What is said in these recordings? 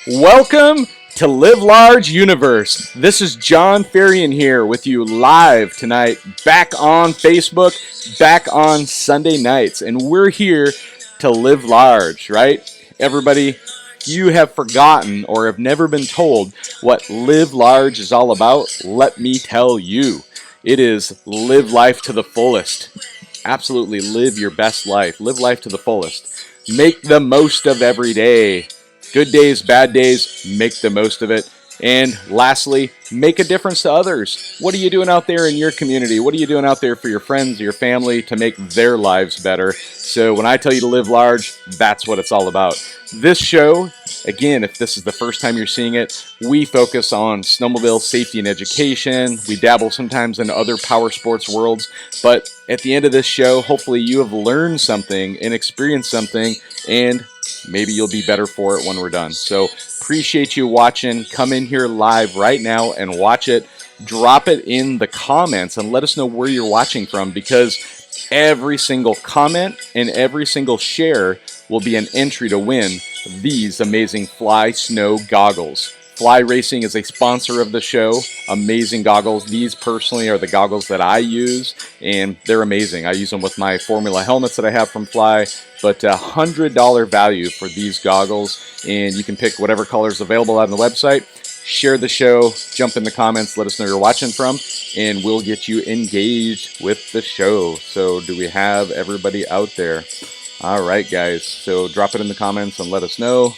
Welcome to Live Large Universe. This is John Farian here with you live tonight, back on Facebook, back on Sunday nights, and we're here to live large, right? Everybody, you have forgotten or have never been told what Live Large is all about. Let me tell you. It is live life to the fullest. Absolutely live your best life. Live life to the fullest. Make the most of every day. Good days, bad days, make the most of it. And lastly, make a difference to others. What are you doing out there in your community? What are you doing out there for your friends, your family, to make their lives better? So when I tell you to live large, that's what it's all about. This show, again, if this is the first time you're seeing it, we focus on snowmobile safety and education. We dabble sometimes in other power sports worlds. But at the end of this show, hopefully you have learned something and experienced something, and maybe you'll be better for it when we're done. So appreciate you watching. Come in here live right now and watch it. Drop it in the comments and let us know where you're watching from, because every single comment and every single share will be an entry to win these amazing Fly Snow goggles. Fly Racing is a sponsor of the show. Amazing goggles. These personally are the goggles that I use, and they're amazing. I use them with my Formula helmets that I have from Fly, but $100 value for these goggles, and you can pick whatever colors available on the website. Share the show, jump in the comments, let us know you're watching from, and we'll get you engaged with the show. So do we have everybody out there? All right, guys. So drop it in the comments and let us know.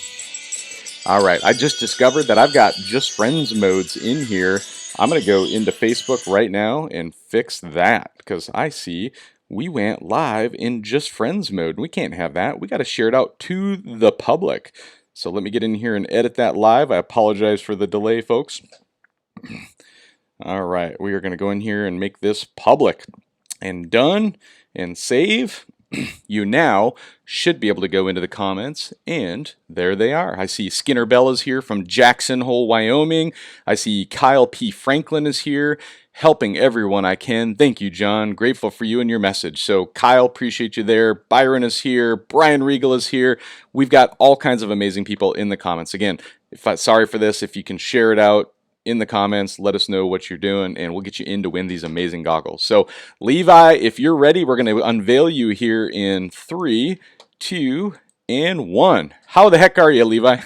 All right, I just discovered that I've got just friends modes in here. I'm going to go into Facebook right now and fix that, because I see we went live in just friends mode. We can't have that. We got to share it out to the public. So let me get in here and edit that live. I apologize for the delay, folks. All right, we are going to go in here and make this public. And done, and save. You now should be able to go into the comments, and there they are. I see Skinner Bell is here from Jackson Hole, Wyoming. I see Kyle P. Franklin is here, helping everyone I can. Thank you, John. Grateful for you and your message. So Kyle, appreciate you there. Byron is here. Brian Regal is here. We've got all kinds of amazing people in the comments. Again, sorry for this. If you can share it out in the comments, let us know what you're doing, and we'll get you in to win these amazing goggles. So Levi, if you're ready, we're going to unveil you here in 3, 2, and 1. How the heck are you, Levi?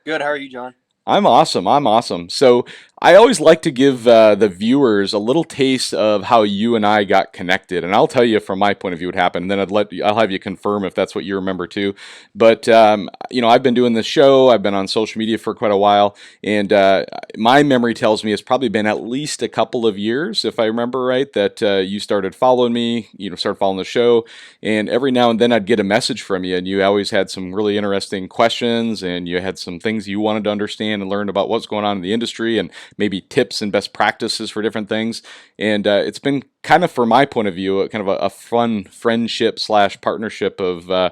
Good. How are you, John? I'm awesome. I'm awesome. So I always like to give the viewers a little taste of how you and I got connected, and I'll tell you from my point of view what happened. And then I'll have you confirm if that's what you remember too. But I've been doing this show. I've been on social media for quite a while, and my memory tells me it's probably been at least a couple of years, if I remember right, that you started following me. Started following the show, and every now and then I'd get a message from you, and you always had some really interesting questions, and you had some things you wanted to understand and learn about what's going on in the industry, and maybe tips and best practices for different things. And it's been kind of, from my point of view, kind of a fun friendship slash partnership of I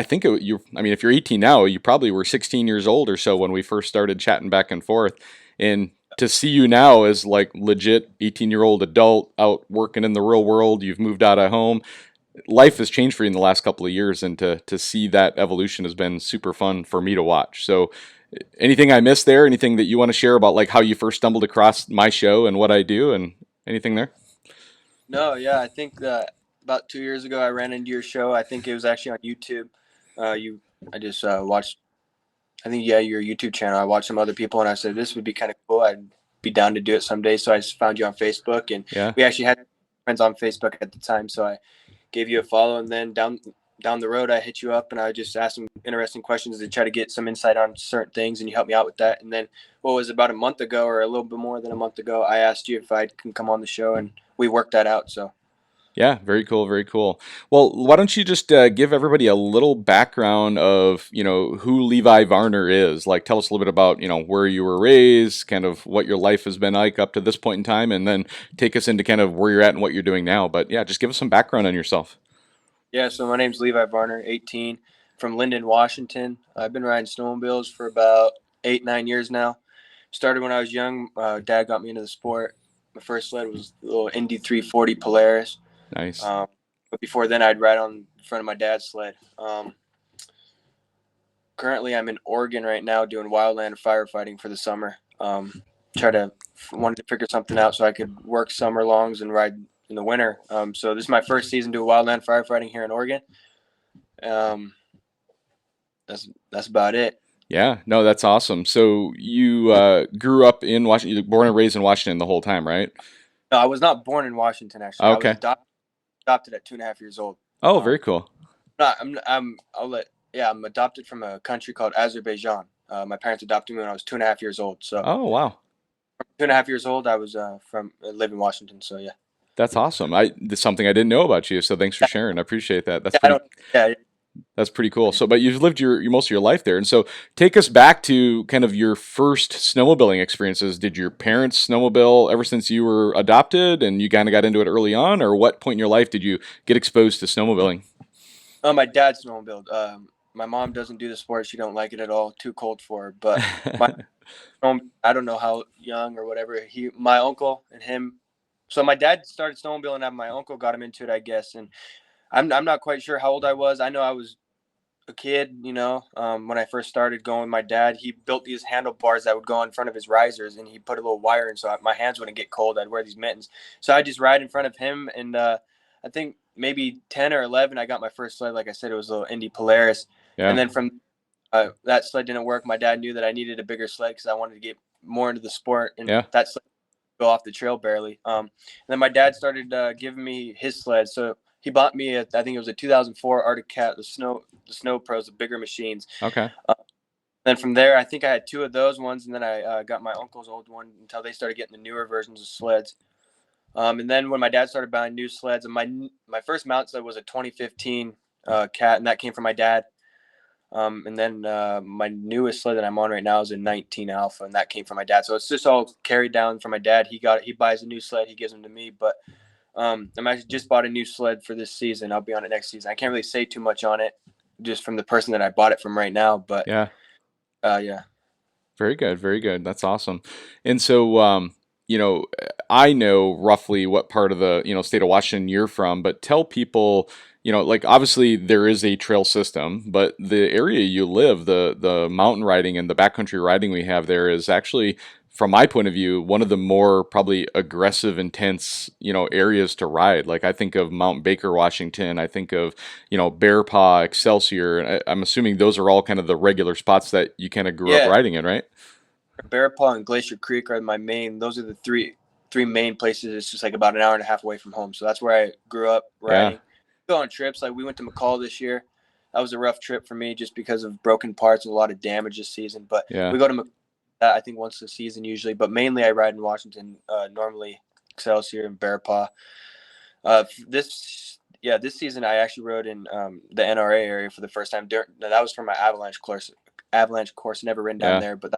think if you're 18 now, you probably were 16 years old or so when we first started chatting back and forth. And to see you now as like legit 18-year-old adult out working in the real world, you've moved out of home. Life has changed for you in the last couple of years, and to see that evolution has been super fun for me to watch. So anything I missed there? Anything that you want to share about like how you first stumbled across my show and what I do, and anything there? No, yeah, I think that about 2 years ago I ran into your show. I think it was actually on YouTube. I just watched. I think your YouTube channel. I watched some other people, and I said this would be kind of cool. I'd be down to do it someday. So I just found you on Facebook, and Yeah. we actually had friends on Facebook at the time. So I gave you a follow, and then down the road I hit you up, and I just asked some interesting questions to try to get some insight on certain things, and you helped me out with that. And then what was about a month ago, or a little bit more than a month ago, I asked you if I can come on the show, and we worked that out. So Yeah, very cool, very cool. Well, why don't you just give everybody a little background of, who Levi Varner is? Like, tell us a little bit about, where you were raised, kind of what your life has been like up to this point in time, and then take us into kind of where you're at and what you're doing now. But yeah, just give us some background on yourself. yeah, so my name's Levi Varner, 18, from Linden, Washington. I've been riding snowmobiles for about 8-9 years now. Started when I was young. Dad got me into the sport. My first sled was the little Indy 340 Polaris. Nice. But before then, I'd ride on front of my dad's sled. currently I'm in Oregon right now doing wildland firefighting for the summer. Try to wanted to figure something out so I could work summer longs and ride in the winter. So this is my first season doing wildland firefighting here in Oregon. Um, that's about it. Yeah, no, that's awesome. So you grew up in Washington, you were born and raised in Washington the whole time, right? No, I was not born in Washington actually. I was Okay. adopted at 2.5 years old. Oh, very Um, cool. I'll let yeah, I'm adopted from a country called Azerbaijan. My parents adopted me when I was 2.5 years old. So Oh, wow. from 2.5 years old, I was from live in Washington. So yeah, That's awesome. That's something I didn't know about you, so thanks for sharing. I appreciate that. yeah, I don't. Yeah, That's pretty cool. So, but you've lived your most of your life there, and so take us back to kind of your first snowmobiling experiences. Did your parents snowmobile ever since you were adopted, and you kind of got into it early on, or what point in your life did you get exposed to snowmobiling? my dad's snowmobile. My mom doesn't do the sport. She don't like it at all. Too cold for her. But my I don't know how young or whatever. My uncle and him. So my dad started snowmobiling, and my uncle got him into it, I guess. And I'm not quite sure how old I was. I know I was a kid, when I first started going. My dad, he built these handlebars that would go in front of his risers, and he put a little wire in so my hands wouldn't get cold. I'd wear these mittens. So I just ride in front of him, and I think maybe 10 or 11, I got my first sled. Like I said, it was a little Indy Polaris. And Yeah, then from that sled didn't work. My dad knew that I needed a bigger sled because I wanted to get more into the sport, and yeah, that sled would go off the trail barely. And then my dad started giving me his sled. So he bought me I think it was a 2004 Arctic Cat, the Snow Pros, the bigger machines. okay, Then from there, I think I had two of those ones, and then I got my uncle's old one until they started getting the newer versions of sleds. And then when my dad started buying new sleds, and my first mount sled was a 2015 Cat, and that came from my dad. And then my newest sled that I'm on right now is a 19 Alpha, and that came from my dad. So it's just all carried down from my dad. He buys a new sled, he gives them to me. But I'm actually just bought a new sled for this season. I'll be on it next season. I can't really say too much on it, just from the person that I bought it from right now. But yeah. yeah. Very good, very good. That's awesome. And so, you know, I know roughly what part of the state of Washington you're from, but tell people, like obviously there is a trail system, but the area you live, the mountain riding and the backcountry riding we have there is actually, from my point of view, one of the more probably aggressive, intense, areas to ride. Like I think of Mount Baker, Washington. I think of, Bear Paw, Excelsior. And I'm assuming those are all kind of the regular spots that you kind of grew up Yeah, riding in, right? Bear Paw and Glacier Creek are my main. Those are the three main places. It's just like about an hour and a half away from home. So that's where I grew up Yeah, riding. Go on trips. Like we went to McCall this year. That was a rough trip for me just because of broken parts and a lot of damage this season. But yeah. we go to I think once a season usually. But mainly I ride in Washington. Normally Excelsior and Bear Paw. This season I actually rode in the NRA area for the first time. That was for my Avalanche course. Avalanche course. Never ridden down Yeah. there, but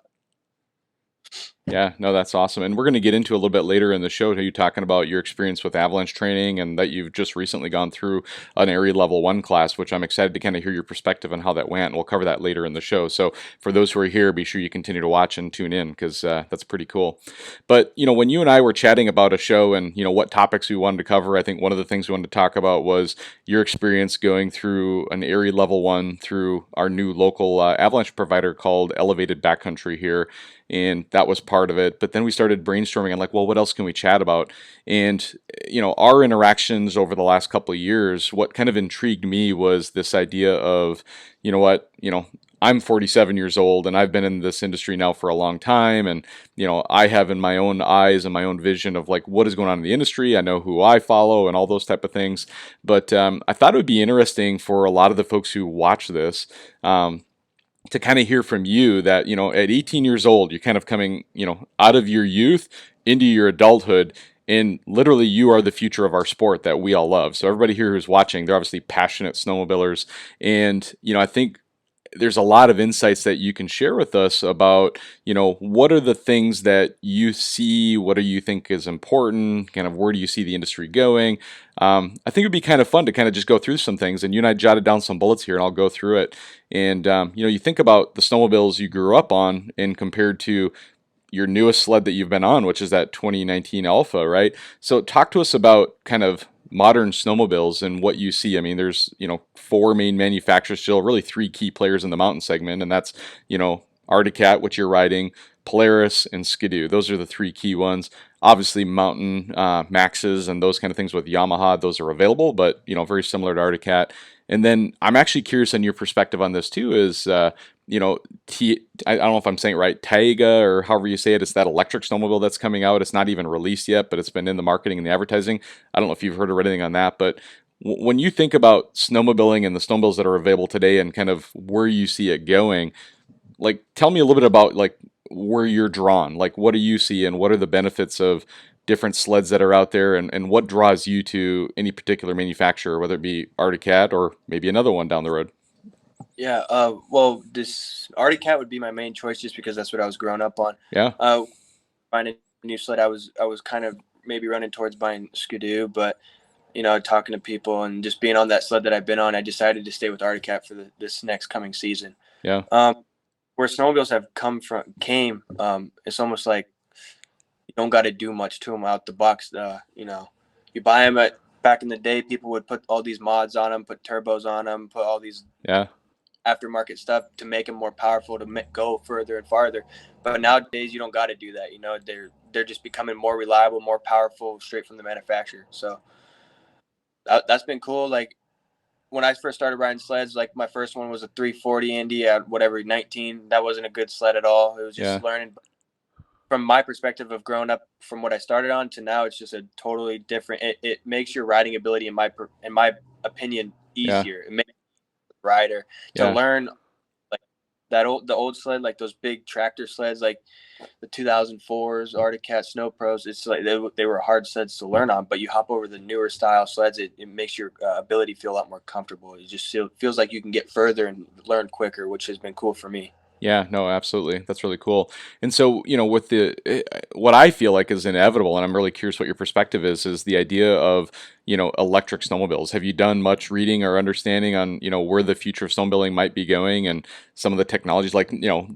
Yeah, no, that's awesome. And we're going to get into a little bit later in the show, you talking about your experience with Avalanche training and that you've just recently gone through an area level 1 class, which I'm excited to kind of hear your perspective on how that went. And we'll cover that later in the show. So for those who are here, be sure you continue to watch and tune in because that's pretty cool. But, when you and I were chatting about a show and, what topics we wanted to cover, I think one of the things we wanted to talk about was your experience going through an area level 1 through our new local Avalanche provider called Elevated Backcountry here, and that was part of it. But then we started brainstorming and like, well, what else can we chat about? And our interactions over the last couple of years, what kind of intrigued me was this idea of, I'm 47 years old and I've been in this industry now for a long time, and I have in my own eyes and my own vision of like what is going on in the industry. I know who I follow and all those type of things. But I thought it would be interesting for a lot of the folks who watch this. To kind of hear from you that, at 18 years old, you're kind of coming, out of your youth into your adulthood, and literally you are the future of our sport that we all love. So everybody here who's watching, they're obviously passionate snowmobilers. And, I think there's a lot of insights that you can share with us about, what are the things that you see, what do you think is important, kind of where do you see the industry going? I think it'd be kind of fun to kind of just go through some things, and you and I jotted down some bullets here, and I'll go through it. And you think about the snowmobiles you grew up on, and compared to your newest sled that you've been on, which is that 2019 Alpha, right? So talk to us about kind of modern snowmobiles and what you see. I mean, there's, four main manufacturers still, really three key players in the mountain segment, and that's, Arctic Cat, which you're riding, Polaris, and Skidoo. Those are the three key ones. Obviously, mountain maxes and those kind of things with Yamaha, those are available, but, very similar to Arctic Cat. And then I'm actually curious on your perspective on this too. Is I don't know if I'm saying it right, Taiga or however you say it. It's that electric snowmobile that's coming out. It's not even released yet, but it's been in the marketing and the advertising. I don't know if you've heard or read anything on that, but when you think about snowmobiling and the snowmobiles that are available today and kind of where you see it going, like tell me a little bit about like where you're drawn. Like what do you see and what are the benefits of different sleds that are out there, and what draws you to any particular manufacturer, whether it be Arctic Cat or maybe another one down the road? Yeah. Well, this Arctic Cat would be my main choice just because that's what I was growing up on. Yeah. Buying a new sled, I was kind of maybe running towards buying Skidoo, but talking to people and just being on that sled that I've been on, I decided to stay with Arctic Cat for this next coming season. Yeah. Where snowmobiles have came, it's almost like you don't got to do much to them out the box. You buy them back in the day, people would put all these mods on them, put turbos on them, put all these aftermarket stuff to make them more powerful, to go further and farther. But nowadays, you don't got to do that. They're just becoming more reliable, more powerful, straight from the manufacturer. So that's been cool. Like when I first started riding sleds, like my first one was a 340 Indy at 19. That wasn't a good sled at all. It was just learning. From my perspective of growing up from what I started on to now, it's just a totally different. It makes your riding ability, in my opinion, easier. It makes the rider to learn like the old sled, like those big tractor sleds, like the 2004s Arctic Cat Snow Pros. It's like they were hard sleds to learn on, but you hop over the newer style sleds, it makes your ability feel a lot more comfortable. It just feels like you can get further and learn quicker, which has been cool for me. Yeah, no, absolutely. That's really cool. And so, with what I feel like is inevitable, and I'm really curious what your perspective is the idea of, electric snowmobiles. Have you done much reading or understanding on, where the future of snowmobiling might be going and some of the technologies, like,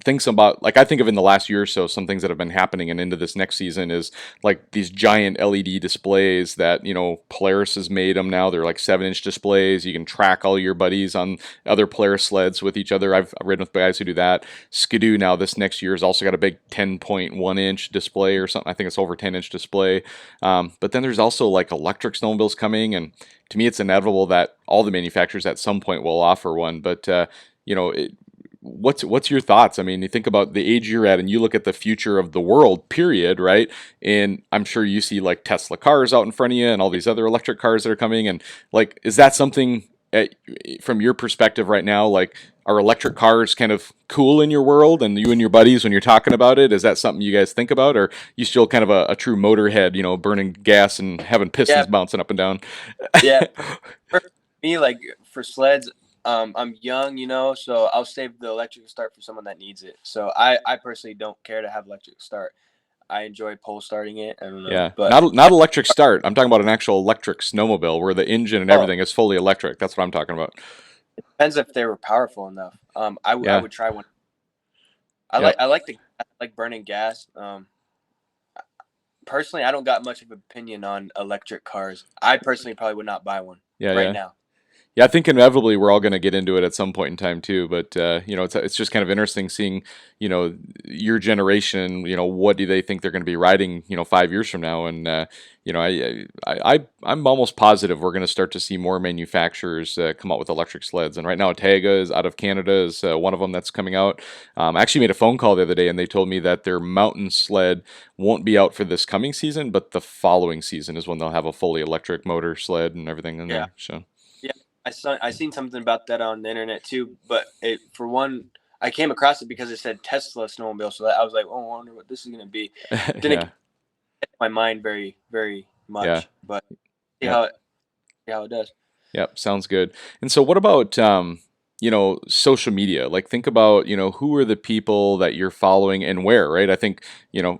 things about, like, I think of in the last year or so, some things that have been happening and into this next season is like these giant LED displays that, Polaris has made them now. They're like 7-inch displays. You can track all your buddies on other Polaris sleds with each other. I've ridden with guys who do that. Skidoo now this next year has also got a big 10.1-inch display or something. I think it's over 10-inch display. But then there's also like electric snowmobiles coming, and to me, it's inevitable that all the manufacturers at some point will offer one. But what's your thoughts? I mean, you think about the age you're at, and you look at the future of the world, period, right? And I'm sure you see like Tesla cars out in front of you, and all these other electric cars that are coming. And like, is that something from your perspective right now? Like, are electric cars kind of cool in your world, and you and your buddies when you're talking about it? Is that something you guys think about, or you still kind of a true motorhead, burning gas and having pistons bouncing up and down? Yeah, for me, like for sleds, I'm young, so I'll save the electric start for someone that needs it. So I personally don't care to have electric start. I enjoy pole starting it. I don't know, Yeah, but not electric start. I'm talking about an actual electric snowmobile where the engine and everything is fully electric. That's what I'm talking about. it depends if they were powerful enough. I would try one. I like burning gas. Personally, I don't got much of an opinion on electric cars. I personally probably would not buy one now. Yeah, I think inevitably we're all going to get into it at some point in time too. But it's just kind of interesting seeing your generation. What do they think they're going to be riding 5 years from now? And I'm almost positive we're going to start to see more manufacturers come out with electric sleds. And right now, Taiga is out of Canada is one of them that's coming out. I actually made a phone call the other day, and they told me that their mountain sled won't be out for this coming season, but the following season is when they'll have a fully electric motor sled and everything in there. So. I seen something about that on the internet too, but for one, I came across it because it said Tesla snowmobile, so I was like, oh, I wonder what this is going to be. Didn't get my mind very, very much, but see how it does. Yep, sounds good. And so what about social media? Like think about, who are the people that you're following and where, right? I think,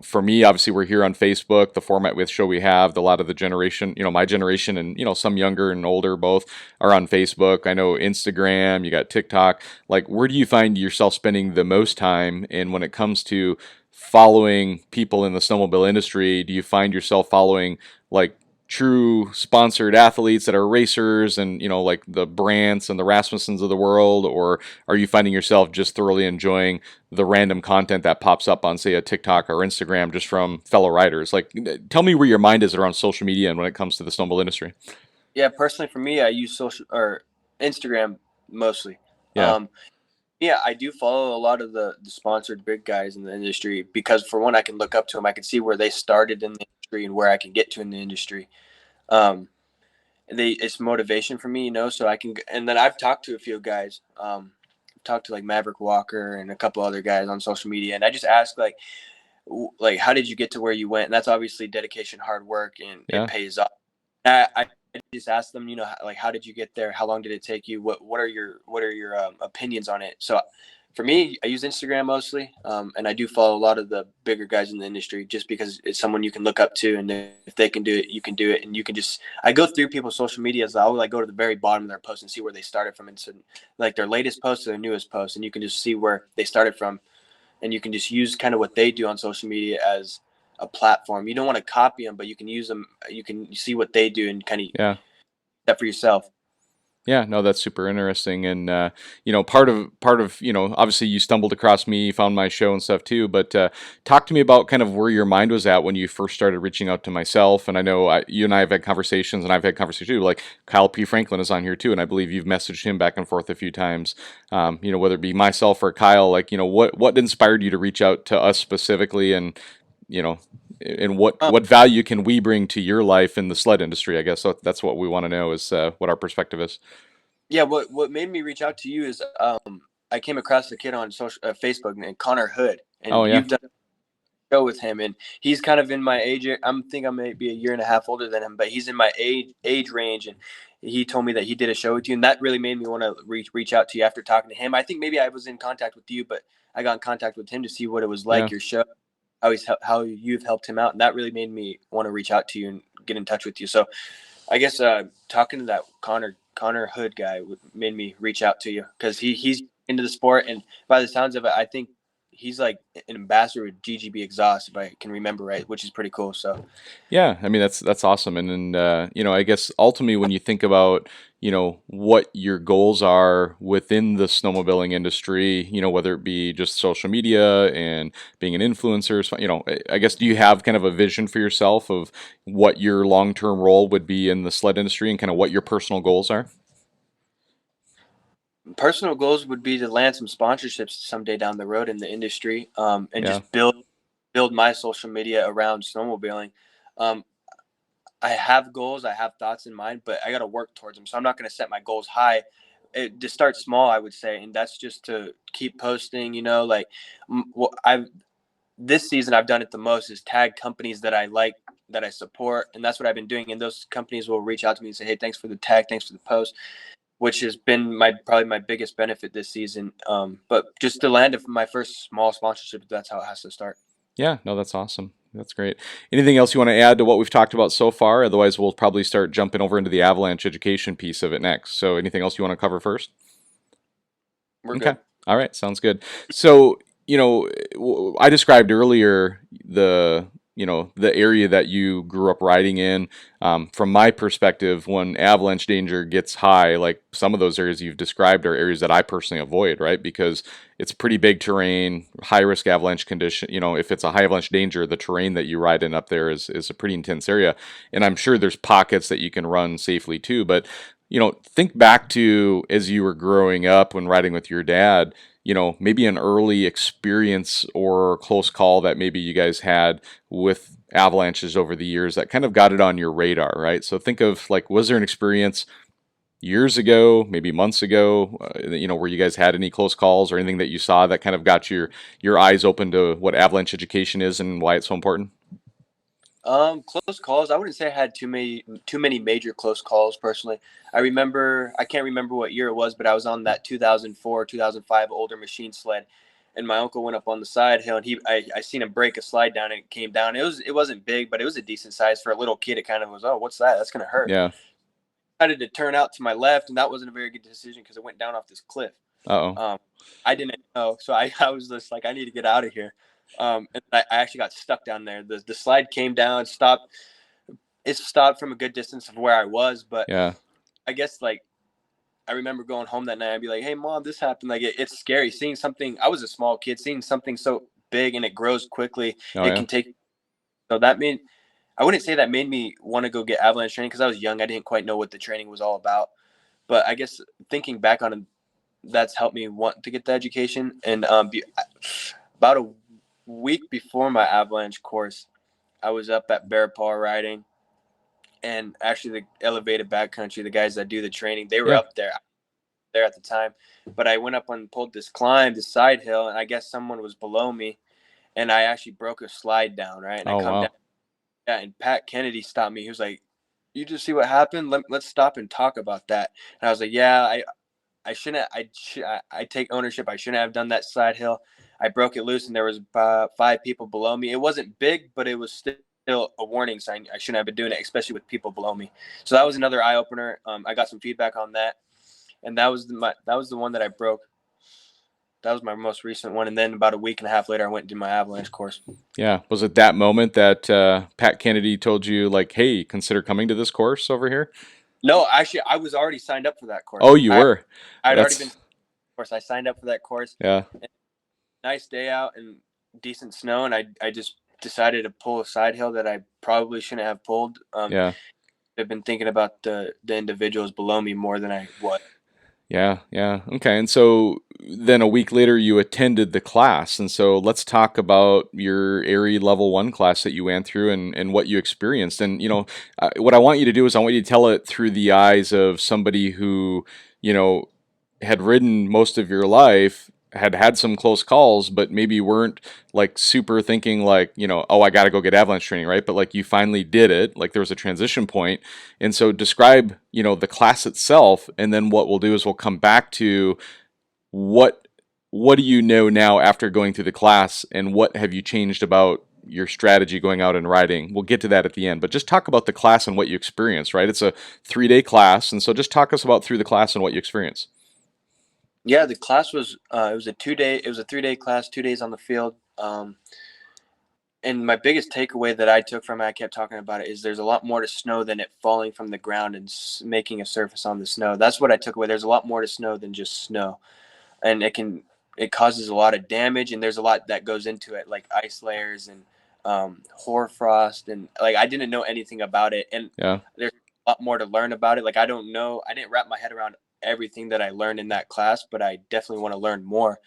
for me, obviously we're here on Facebook, the format with show we have, a lot of the generation, my generation and, some younger and older both are on Facebook. I know Instagram, you got TikTok. Like where do you find yourself spending the most time? And when it comes to following people in the snowmobile industry, do you find yourself following like true sponsored athletes that are racers and, like the Brants and the Rasmussens of the world? Or are you finding yourself just thoroughly enjoying the random content that pops up on, say, a TikTok or Instagram just from fellow riders? Like, tell me where your mind is around social media and when it comes to the snowmobile industry. Yeah, personally for me, I use social or Instagram mostly. Yeah. Um, yeah, I do follow a lot of the sponsored big guys in the industry because for one, I can look up to them. I can see where they started in the industry and where I can get to in the industry. Um, it's motivation for me, so I can. And then I've talked to a few guys. Talked to like Maverick Walker and a couple other guys on social media, and I just ask like how did you get to where you went? And that's obviously dedication, hard work, and it Yeah. pays off. I just asked them, like how did you get there? How long did it take you? What are your opinions on it? So for me, I use Instagram mostly, and I do follow a lot of the bigger guys in the industry just because it's someone you can look up to, and if they can do it, you can do it, and you can just. I go through people's social medias. I'll like go to the very bottom of their post and see where they started from, and so like their latest post to their newest post, and you can just see where they started from, and you can just use kind of what they do on social media as a platform. You don't want to copy them, but you can use them. You can see what they do and kind of Yeah. that for yourself. Yeah, no, that's super interesting, and part of obviously you stumbled across me, found my show and stuff too. But talk to me about kind of where your mind was at when you first started reaching out to myself. And I know you and I have had conversations, and I've had conversations too. Like Kyle P. Franklin is on here too, and I believe you've messaged him back and forth a few times. Whether it be myself or Kyle, like what inspired you to reach out to us specifically, and you know, and Um, what value can we bring to your life in the sled industry? I guess that's what we want to know is what our perspective is. yeah, what made me reach out to you is I came across a kid on social Facebook named Connor Hood, Oh and yeah, you've done a show with him, and he's kind of in my age. I may be a year and a half older than him, but he's in my age range, and he told me that he did a show with you, and that really made me want to reach out to you after talking to him. I think maybe I was in contact with you, but I got in contact with him to see what it was yeah. like your show, how you've helped him out, and that really made me want to reach out to you and get in touch with you. So I guess talking to that Connor Hood guy made me reach out to you because he's into the sport, and by the sounds of it, I think he's like an ambassador with GGB Exhaust, if I can remember right, which is pretty cool. So Yeah, I mean that's awesome, and I guess ultimately when you think about what your goals are within the snowmobiling industry, whether it be just social media and being an influencer, so, I guess do you have kind of a vision for yourself of what your long term role would be in the sled industry and kind of what your personal goals are? personal goals would be to land some sponsorships someday down the road in the industry, and Yeah, just build my social media around snowmobiling. Um, I have goals, I have thoughts in mind, but I got to work towards them. So I'm not going to set my goals high. To start small, I would say, and that's just to keep posting. Like I've this season I've done it the most is tag companies that I like, that I support, and that's what I've been doing. And those companies will reach out to me and say, "Hey, thanks for the tag, thanks for the post," which has been probably my biggest benefit this season. But just to land my first small sponsorship, that's how it has to start. yeah, no, that's awesome. That's great. Anything else you want to add to what we've talked about so far? Otherwise, we'll probably start jumping over into the Avalanche education piece of it next. So, anything else you want to cover first? We're Okay. good. All right. Sounds good. So, I described earlier the area that you grew up riding in. From my perspective, when avalanche danger gets high, like some of those areas you've described are areas that I personally avoid, right? Because it's pretty big terrain, high risk avalanche condition. If it's a high avalanche danger, the terrain that you ride in up there is a pretty intense area. And I'm sure there's pockets that you can run safely too. But think back to as you were growing up when riding with your dad, maybe an early experience or close call that maybe you guys had with avalanches over the years that kind of got it on your radar, right? So think of like, was there an experience years ago, maybe months ago, where you guys had any close calls or anything that you saw that kind of got your eyes open to what avalanche education is and why it's so important? Close calls. I wouldn't say I had too many major close calls personally. I can't remember what year it was, but I was on that 2004, 2005 older machine sled, and my uncle went up on the side hill, and I seen him break a slide down, and it came down. It wasn't big, but it was a decent size for a little kid. It kind of was, oh, what's that? That's gonna hurt. Yeah. I decided to turn out to my left, and that wasn't a very good decision because it went down off this cliff. Uh-oh. Um, I didn't know, so I was just like, I need to get out of here. And I actually got stuck down there. The slide came down, stopped. it stopped from a good distance of where I was, but Yeah. I guess like I remember going home that night. I'd be like, "Hey, mom, this happened." Like it's scary seeing something. I was a small kid, seeing something so big and it grows quickly. Oh It yeah. can take. So that made I wouldn't say that made me want to go get avalanche training because I was young. I didn't quite know what the training was all about. But I guess thinking back on it, that's helped me want to get the education. And about a week before my avalanche course, I was up at Bear Paw riding, and actually the elevated backcountry, the guys that do the training, they were Yeah. up there at the time. But I went up and pulled this climb, this side hill, and I guess someone was below me, and I actually broke a slide down, right? And I Oh come down, wow. yeah, and Pat Kennedy stopped me. He was like, "You just see what happened? Let's stop and talk about that." And I was like, "Yeah, I shouldn't. I take ownership. I shouldn't have done that side hill. I broke it loose, and there was five people below me. It wasn't big, but it was still a warning sign. I shouldn't have been doing it, especially with people below me. So that was another eye opener. I got some feedback on that, and that was the one that I broke. That was my most recent one. And then about a week and a half later, I went and did my avalanche course. Yeah. Was it that moment that Pat Kennedy told you like, "Hey, consider coming to this course over here"? No, actually, I was already signed up for that Oh, course. you were. I'd already been That's course. I signed up for that course. yeah. Nice day out and decent snow, and I just decided to pull a side hill that I probably shouldn't have pulled. Yeah. I've been thinking about the individuals below me more than I was. Yeah, yeah. Okay. And so then a week later you attended the class. And so let's talk about your ARI level 1 class that you went through and what you experienced. And what I want you to do is I want you to tell it through the eyes of somebody who, you know, had ridden most of your life, had had some close calls, but maybe weren't like super thinking like, oh, I got to go get avalanche training, right? But like you finally did it, like there was a transition point. And so describe, the class itself, and then what we'll do is we'll come back to what what do you know now after going through the class, and what have you changed about your strategy going out and riding. We'll get to that at the end, but just talk about the class and what you experienced, right? It's a 3-day class, and so just talk us about through the class and what you experienced. Yeah, the class was it was a 3-day class, 2 days on the field. And my biggest takeaway that I took from it, I kept talking about it, is there's a lot more to snow than it falling from the ground and making a surface on the snow. That's what I took away. There's a lot more to snow than just snow, and it causes a lot of damage, and there's a lot that goes into it, like ice layers and hoarfrost, and like I didn't know anything about it, and Yeah. there's a lot more to learn about it. Like I don't know, I didn't wrap my head around everything that I learned in that class, but I definitely want to learn more.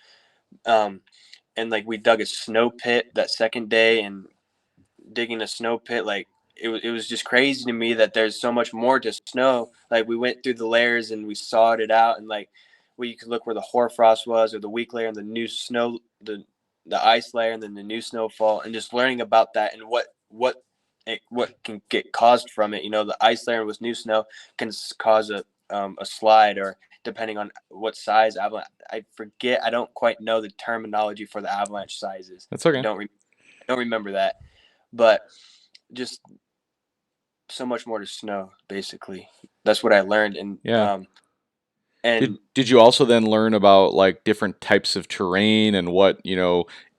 Um, and like we dug a snow pit that second day, and digging a snow pit, like it was just crazy to me that there's so much more to snow. Like we went through the layers and we sawed it out, and like where you could look where the hoarfrost was, or the weak layer, and the new snow, the ice layer, and then the new snowfall, and just learning about that and what can get caused from it. The ice layer with new snow can cause a slide, or depending on what size avalanche. I forget. I don't quite know the terminology for the avalanche sizes. That's I okay. don't remember that, but just so much more to snow. Basically, that's what I learned, and Yeah. Did and did you also then learn about like different types of terrain and what,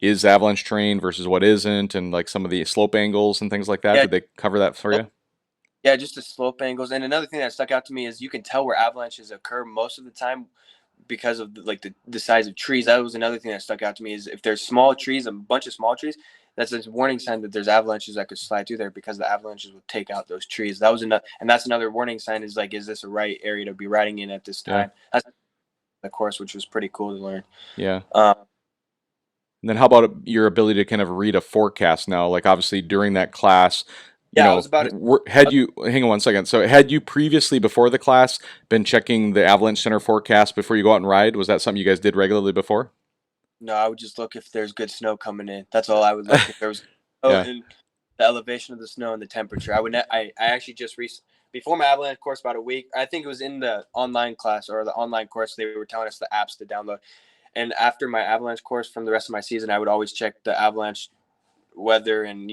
is avalanche terrain versus what isn't, and like some of the slope angles and things like that? yeah, Did they cover that for you? yeah, just the slope angles. And another thing that stuck out to me is you can tell where avalanches occur most of the time because of the size of trees. That was another thing that stuck out to me, is if there's small trees, a bunch of small trees, that's a warning sign that there's avalanches that could slide through there, because the avalanches will take out those trees. That was another, and that's another warning sign, is like, is this a right area to be riding in at this Yeah. time? That's the course, which was pretty cool to learn. Yeah. Um, And then how about your ability to kind of read a forecast now? Like obviously during that class, yeah, I was about to. had you, hang on one second. So had you previously before the class been checking the Avalanche Center forecast before you go out and ride? Was that something you guys did regularly before? No, I would just look if there's good snow coming in. That's all I would look, if there was snow, Yeah. and the elevation of the snow and the temperature. I actually just before my avalanche course, about a week. I think it was in the online class, or the online course. They were telling us the apps to download. And after my avalanche course, from the rest of my season, I would always check the avalanche weather, and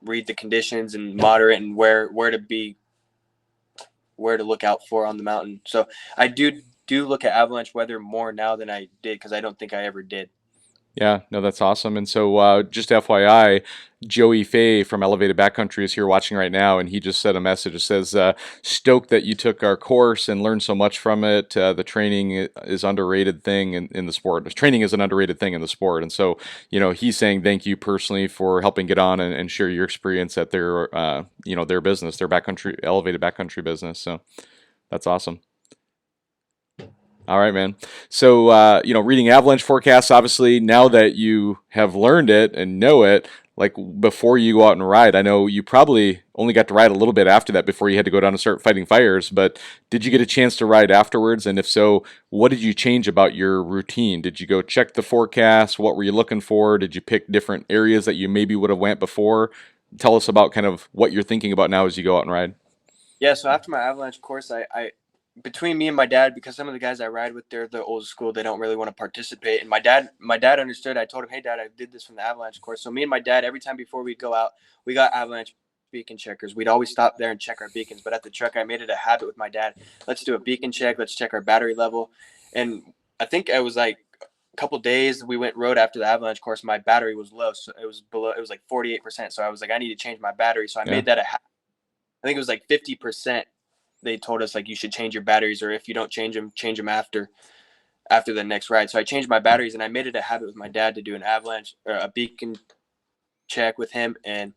read the conditions and moderate, and where to look out for on the mountain. So I do look at avalanche weather more now than I did, because I don't think I ever did. Yeah, no, that's awesome. And so, just FYI, Joey Fay from Elevated Backcountry is here watching right now, and he just sent a message. It says, "Stoked that you took our course and learned so much from it. The training is underrated thing in the sport. Training is an underrated thing in the sport." And so, he's saying thank you personally for helping get on and share your experience at their, their business, their backcountry, Elevated Backcountry business. So that's awesome. All right, man. So, reading avalanche forecasts, obviously, now that you have learned it and know it, like before you go out and ride, I know you probably only got to ride a little bit after that before you had to go down and start fighting fires, but did you get a chance to ride afterwards? And if so, what did you change about your routine? Did you go check the forecast? What were you looking for? Did you pick different areas that you maybe would have went before? Tell us about kind of what you're thinking about now as you go out and ride. Yeah, so after my avalanche course, I between me and my dad, because some of the guys I ride with, they're the old school, they don't really want to participate. And my dad understood. I told him, hey dad, I did this from the avalanche course. So me and my dad, every time before we go out, we got avalanche beacon checkers. We'd always stop there and check our beacons. But at the truck, I made it a habit with my dad. Let's do a beacon check. Let's check our battery level. And I think it was like a couple days we went road after the avalanche course. My battery was low, so it was below. It was like 48%. So I was like, I need to change my battery. So I Yeah. made that a habit. I think it was like 50%. They told us like you should change your batteries, or if you don't change them after the next ride. So I changed my batteries, and I made it a habit with my dad to do an avalanche or a beacon check with him, and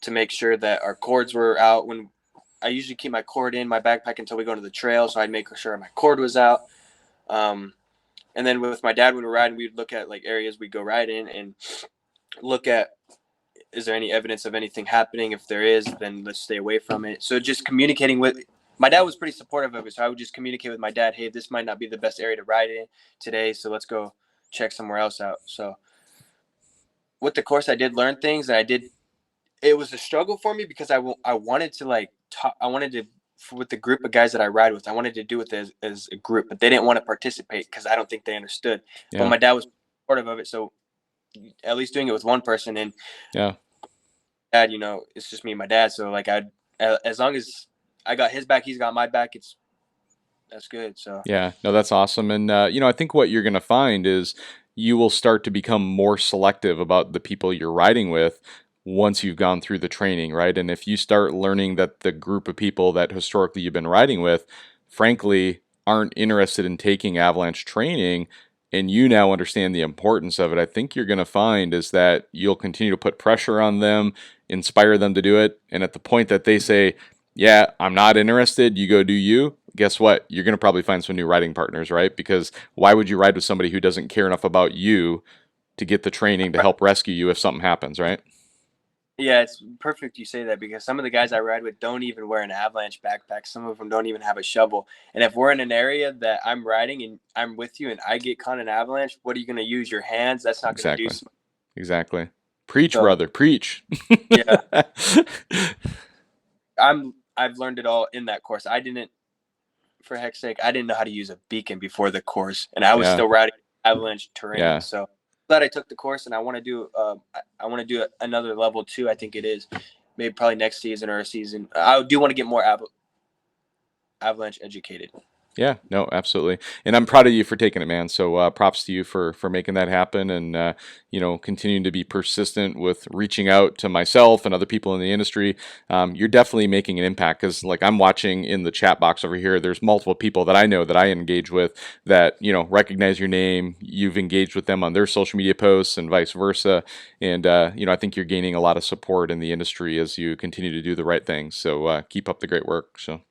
to make sure that our cords were out. When I usually keep my cord in my backpack until we go to the trail, so I'd make sure my cord was out. And then with my dad, when we're riding, we'd look at like areas we go ride in and look at, is there any evidence of anything happening? If there is, then let's stay away from it. So just communicating with my dad was pretty supportive of it. So I would just communicate with my dad, hey, this might not be the best area to ride in today, so let's go check somewhere else out. So with the course, I did learn things, and it was a struggle for me because I wanted to like talk, I wanted to, with the group of guys that I ride with, I wanted to do it as a group, but they didn't want to participate because I don't think they understood. But Yeah. my dad was supportive of it. So at least doing it with one person, and Yeah. dad, it's just me and my dad. So like as long as I got his back, he's got my back. That's good. So Yeah, no, that's awesome. And, I think what you're going to find is you will start to become more selective about the people you're riding with once you've gone through the training, right? And if you start learning that the group of people that historically you've been riding with, frankly, aren't interested in taking avalanche training, and you now understand the importance of it, I think you're going to find is that you'll continue to put pressure on them, inspire them to do it. And at the point that they say, yeah, I'm not interested, you go do you, guess what? You're going to probably find some new riding partners, right? Because why would you ride with somebody who doesn't care enough about you to get the training to help rescue you if something happens, right? yeah, it's perfect you say that, because some of the guys I ride with don't even wear an avalanche backpack. Some of them don't even have a shovel. And if we're in an area that I'm riding and I'm with you and I get caught in an avalanche, what are you going to use? Your hands? That's not going to do Exactly. so. Exactly. Preach, So brother, preach. yeah, I've learned it all in that course. I didn't, for heck's sake, I didn't know how to use a beacon before the course, and I was Yeah. still riding avalanche terrain. Yeah. So glad I took the course, and I want to do I want to do another level 2. I think it is maybe probably next season or a season. I do want to get more avalanche educated. Yeah, no, absolutely, and I'm proud of you for taking it, man. So props to you for making that happen, and continuing to be persistent with reaching out to myself and other people in the industry. You're definitely making an impact because, like, I'm watching in the chat box over here. There's multiple people that I know that I engage with that recognize your name. You've engaged with them on their social media posts and vice versa, and I think you're gaining a lot of support in the industry as you continue to do the right things. So keep up the great work. So.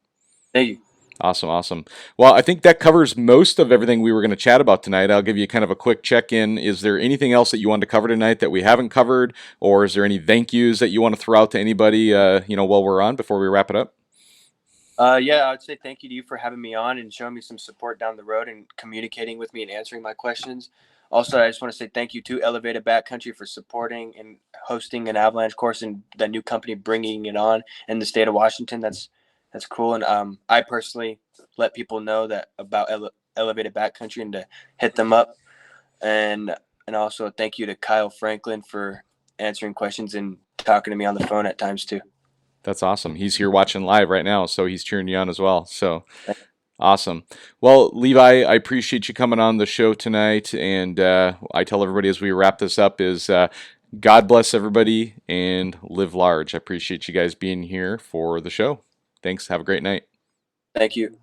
Thank you. Awesome, awesome. Well, I think that covers most of everything we were going to chat about tonight. I'll give you kind of a quick check-in. Is there anything else that you wanted to cover tonight that we haven't covered, or is there any thank yous that you want to throw out to anybody, while we're on before we wrap it up? Yeah, I would say thank you to you for having me on and showing me some support down the road and communicating with me and answering my questions. Also, I just want to say thank you to Elevated Backcountry for supporting and hosting an avalanche course, and the new company bringing it on in the state of Washington. That's cool. And I personally let people know that about Elevated Backcountry and to hit them up. And also thank you to Kyle Franklin for answering questions and talking to me on the phone at times too. That's awesome. He's here watching live right now, so he's cheering you on as well. So Awesome. Well, Levi, I appreciate you coming on the show tonight. And I tell everybody as we wrap this up is God bless everybody and live large. I appreciate you guys being here for the show. Thanks. Have a great night. Thank you.